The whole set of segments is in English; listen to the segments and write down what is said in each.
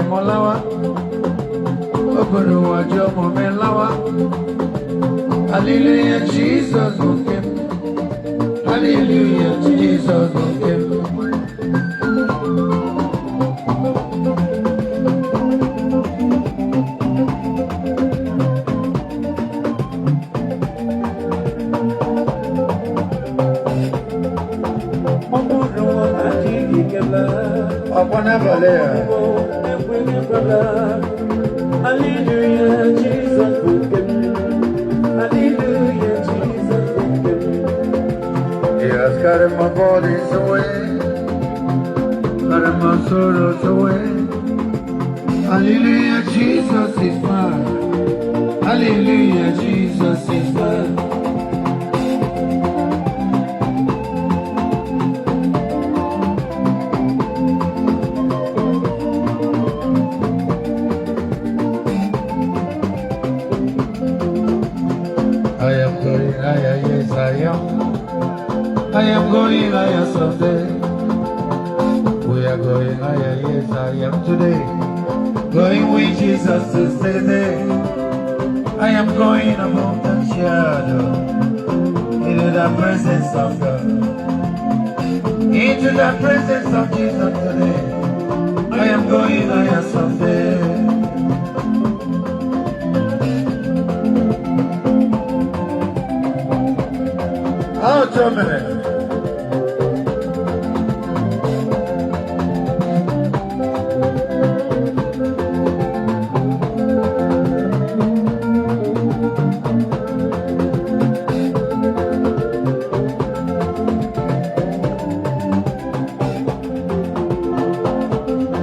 Molawa, Obodo Wajo Momelawa. Hallelujah, Jesus okay. Hallelujah, Jesus okay. Hallelujah, Jesus Hallelujah, Jesus He has carried my bodies away, carried my sorrows away. Hallelujah, Jesus is mine. Hallelujah, Jesus is mine. I am going higher someday. We are going higher, yes, I am today. Going with Jesus to stay there. I am going above the shadow, into the presence of God. Into the presence of Jesus today. I am going higher someday. Oh, Germany.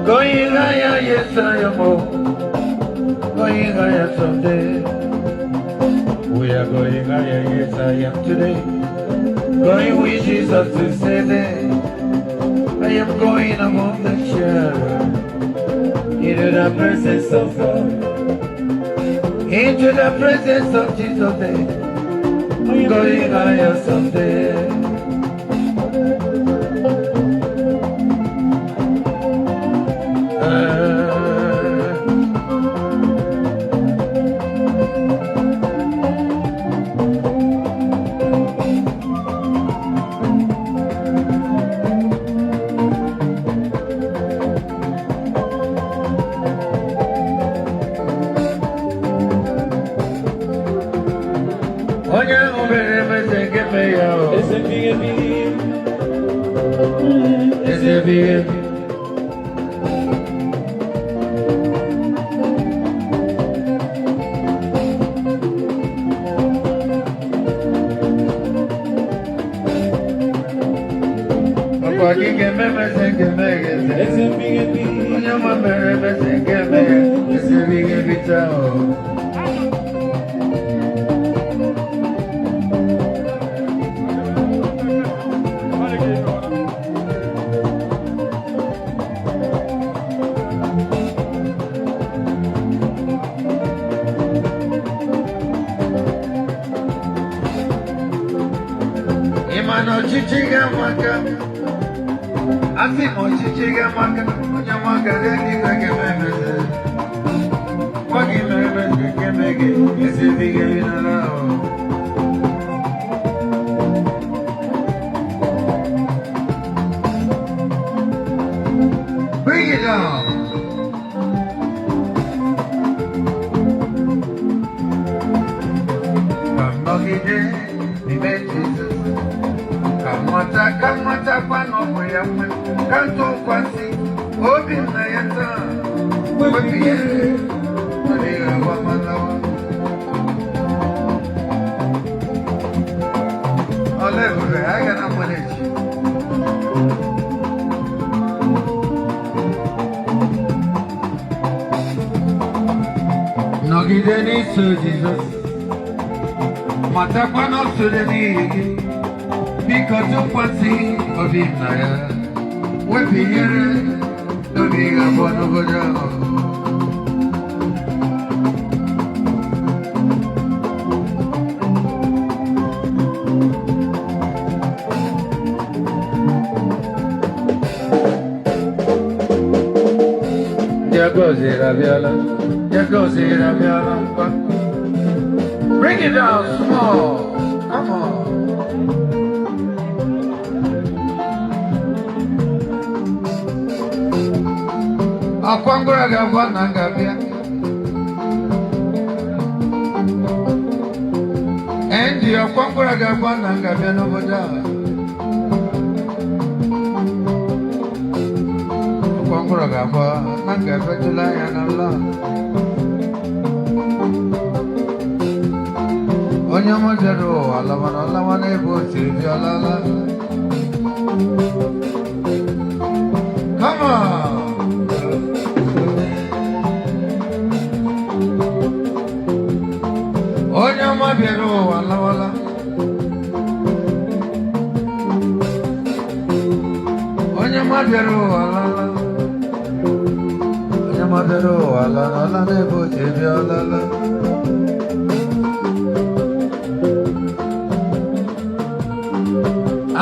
Going higher, yes, I am. Going higher someday. We are going higher, yes, I am today. Going with Jesus to stay there. I am going among the shadow, into the presence of God, into the presence of Jesus there. I'm going higher someday. Bring it down. Come knock it in, we met Jesus. Come on, one of my young men. Come to Quansi, open the answer. We'll be here. I got money. Nogideni so Jesus. Matakwana so deni. Because of what's in of him naya. We be here. No big upon over there. Bring it down small. Come on. Akwangura gavana ngabia. Endi akwangura gavana ngabia no boda. Akwangura gavana ngabia tulaya nala. Onyamajero alawana ebo tibi alala. Come on. Onyamajero alawala. Onyamajero alala. Onyamajero alala ebo tibi alala.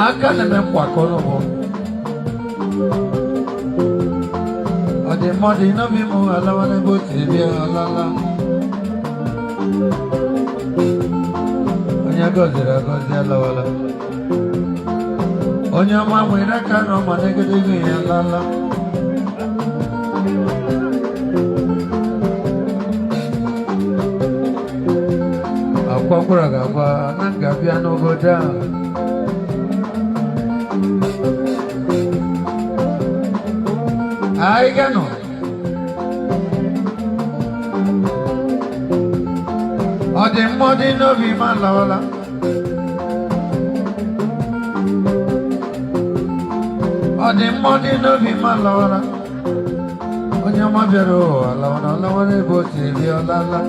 Aka na me kwa kolobo. Ode modi no bi mu alawa ne bo ti bi alala. Onya gozira gozi alawala. Onya ma mwira ka no ma ne gede bi alala. Akwa kura ga ba na ga bia no boda. Ay gano. Ode modi no bi malawala. Ode modi no bi malawala. Onya mabero alawana bo ti bi olala.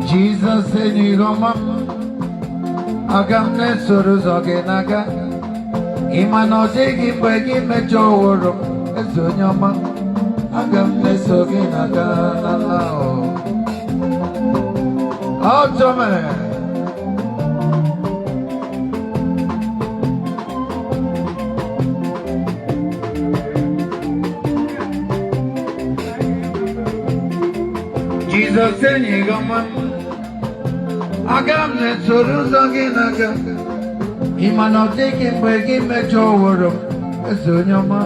Jesus said, Agamne Suruzoge Naga, Imanotegi Begi Mejoro, Ezonyama, Agamne Sogi Naga, Nalao. Automane. Jesus said, Agamne Suruzoge Naga, Imanotegi Begi Mejoro, Ezonyama,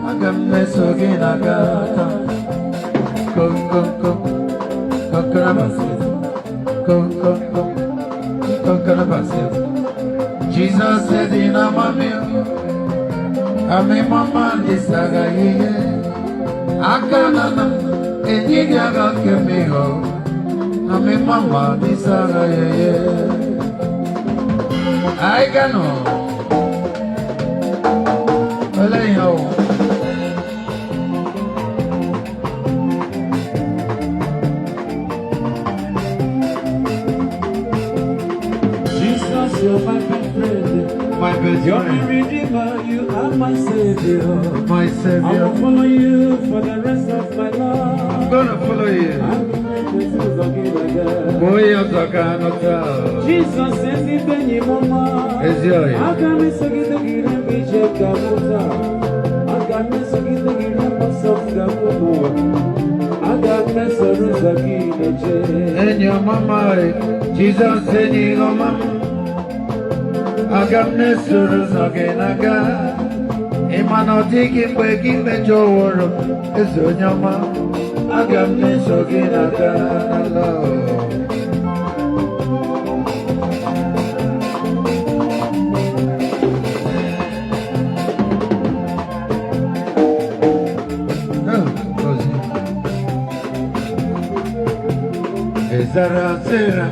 Agamne Sogi Naga, Go, Jesus said in Amamia, Ame Mama Disaga ye, Akanana, Edigaga Kemiho, Ame Mama Disaga ye. I gano, Oleho. You're my best friend, My best you're friend. my redeemer, you are my savior. My I Savior. will follow you for the rest of my life. I'm gonna follow you. I'm going Boy, Zakanota. Jesus says, if any mama, Ezio. I can't miss a good again, we check Gamuta. I can't miss a good again, of Gamuta. I can't miss a Rosaki. And your mama, Jesus said, your mama. Agamne Suruzoge Naga, Imanotigi Begi Mejoro, Ezonyama, Agamne Sogi Naga, Ezara Sera,